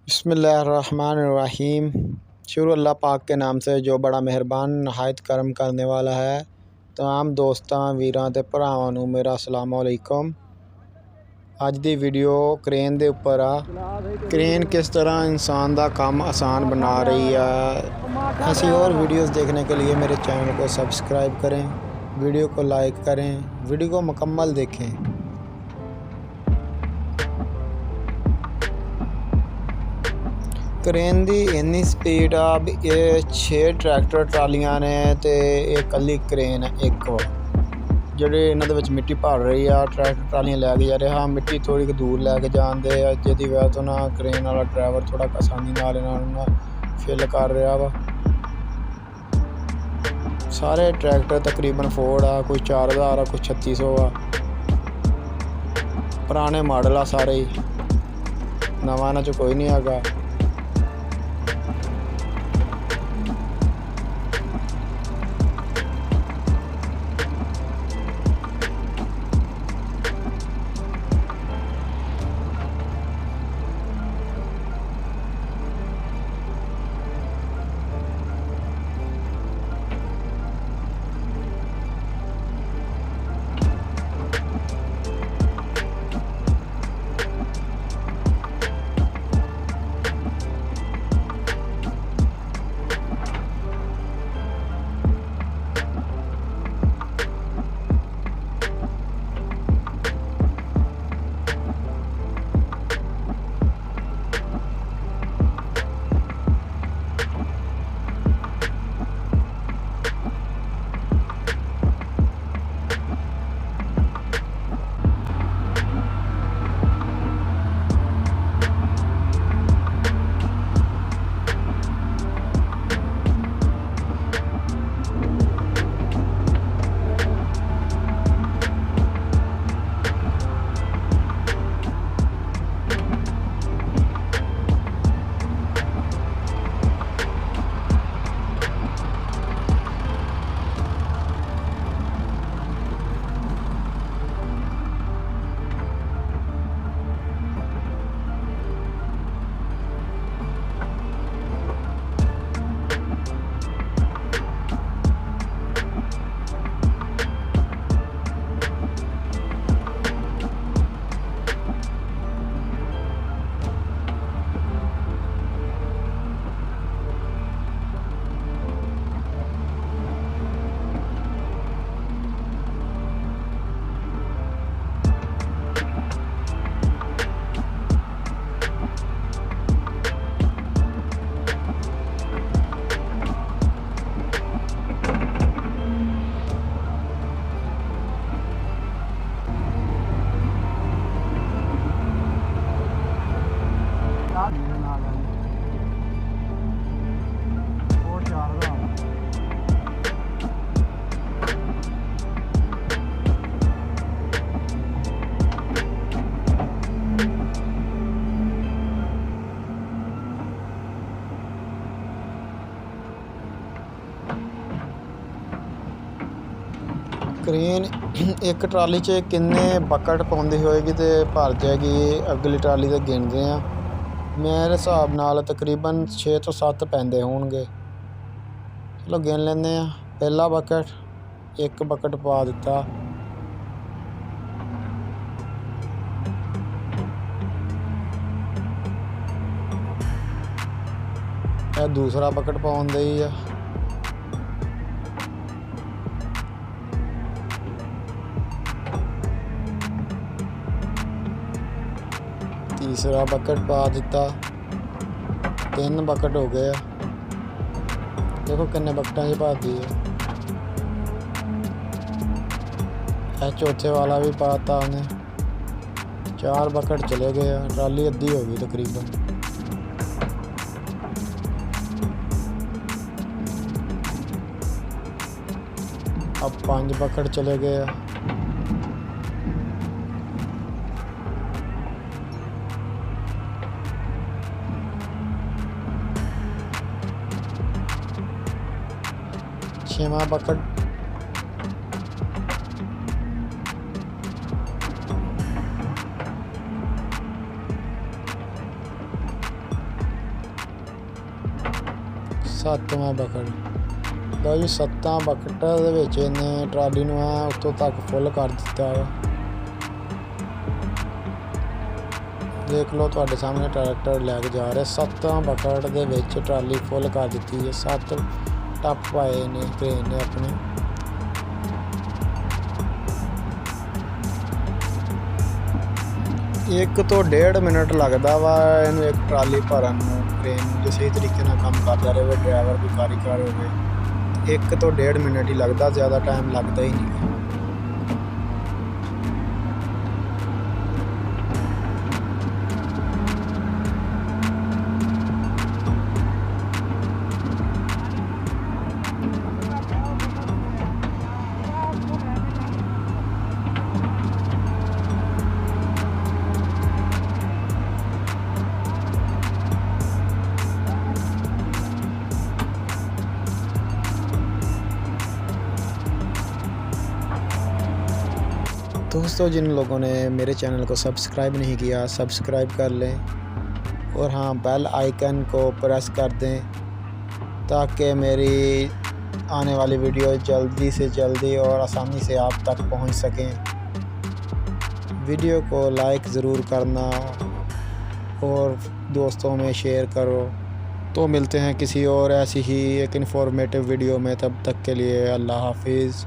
बिस्मिल्लाहिर्रहमानिर्रहीम। शुरू अल्लाह पाक के नाम से जो बड़ा मेहरबान नहायत करम करने वाला है। तमाम दोस्तां वीरां ते भरावां नूं मेरा अस्सलाम वालेकुम। अज दी वीडियो क्रेन दे उप्पर आ। क्रेन किस तरह इंसान दा काम आसान बना रही है। ऐसी और वीडियोस देखने के लिए मेरे चैनल को सब्सक्राइब करें, वीडियो को लाइक करें, वीडियो को मुकम्मल देखें। क्रेन दी इन्नी स्पीड आ भी ये 6 ट्रैक्टर ट्रालियां ने ते ये कल्ली क्रेन है एक ਜਿਹੜੇ ਇਹਨਾਂ ਦੇ ਵਿੱਚ ਮਿੱਟੀ ਭਰ ਰਹੀ ਆ। ਟਰੈਕਟਰ ਟਰਾਲੀਆਂ ਲੈ ਕੇ ਜਾ ਰਹੇ ਹਾਂ, ਮਿੱਟੀ ਥੋੜੀ ਕੁ ਦੂਰ ਲੈ ਕੇ ਜਾਂਦੇ ਆ, ਜਿਹਦੀ ਵਜ੍ਹਾ ਤੋਂ ਨਾ ਕ੍ਰੇਨ ਵਾਲਾ ਡਰਾਈਵਰ ਥੋੜਾ ਆਸਾਨੀ ਨਾਲ ਇਹਨਾਂ ਨੂੰ ਫਿਲ ਕਰ ਰਿਹਾ ਵਾ। ਸਾਰੇ ਟਰੈਕਟਰ ਤਕਰੀਬਨ ਫੋਰਡ ਆ, ਕੋਈ 4000 ਆ, ਕੋਈ 3600 ਆ। ਪੁਰਾਣੇ ਮਾਡਲ ਆ ਸਾਰੇ ਹੀ, ਨਵਾਂ ਇਹਨਾਂ 'ਚ ਕੋਈ ਨਹੀਂ ਹੈਗਾ। क्रेन एक ट्राली 'ਚ किन्ने बकट पाउंदी होएगी ते भर जाएगी, अगली ट्राली ते गिनदे आ। मेरे हिसाब नाल तकरीबन 6 ਤੋਂ 7 पैंदे होणगे। चलो गिन लैंदे आ। पहला बकट, एक बकट पा दिता। ਇਹ दूसरा बकट पाउन दई आ। तीसरा बकेट पा दिता। 3 बकेट हो गए। देखो किन्ने बकेटा च पाती है। चौथे वाला भी पाता उन्हें। 4 बकेट चले गए। ट्राली अद्धी हो गई तकरीबन। अब 5 बकेट चले गए। छेवां बकेट 7ਵਾਂ ਬਕਟ। ਲਓ ਜੀ 7 ਬਕਟ ਦੇ ਵਿੱਚ ਇਹਨੇ ਟਰਾਲੀ ਨੂੰ ਆ ਉੱਤੋਂ ਤੱਕ ਫੁੱਲ ਕਰ ਦਿੱਤਾ ਵਾ। ਦੇਖ ਲਓ ਤੁਹਾਡੇ ਸਾਹਮਣੇ ਟਰੈਕਟਰ ਲੈ ਕੇ ਜਾ ਰਿਹਾ। 7 ਬਕਟ ਦੇ ਵਿੱਚ ਟਰਾਲੀ ਫੁੱਲ ਕਰ ਦਿੱਤੀ ਹੈ। 7 ਟੱਪ ਪਾਏ ਨੇ ਕ੍ਰੇਨ ਨੇ ਆਪਣੇ। ਇੱਕ ਤੋਂ 1.5 ਮਿੰਟ ਲੱਗਦਾ ਵਾ ਇਹਨੂੰ ਇੱਕ ਟਰਾਲੀ ਭਰਨ ਨੂੰ। ਕ੍ਰੇਨ ਜੇ ਸਹੀ ਤਰੀਕੇ ਨਾਲ ਕੰਮ ਕਰਦਾ ਰਹੇ, ਡਰਾਈਵਰ ਵੀ ਕਾਰੀਗਰ ਹੋਵੇ, 1 ਤੋਂ 1.5 ਮਿੰਟ ਹੀ ਲੱਗਦਾ, ਜ਼ਿਆਦਾ ਟਾਈਮ ਲੱਗਦਾ ਹੀ ਨਹੀਂ। दोस्तों जिन लोगों ने मेरे चैनल को सब्सक्राइब नहीं किया, सब्सक्राइब कर लें और हाँ बेल आइकन को प्रेस कर दें ताकि मेरी आने वाली वीडियो जल्दी से जल्दी और आसानी से आप तक पहुंच सकें। वीडियो को लाइक ज़रूर करना और दोस्तों में शेयर करो। तो मिलते हैं किसी और ऐसी ही एक इन्फॉर्मेटिव वीडियो में, तब तक के लिए अल्लाह हाफिज़।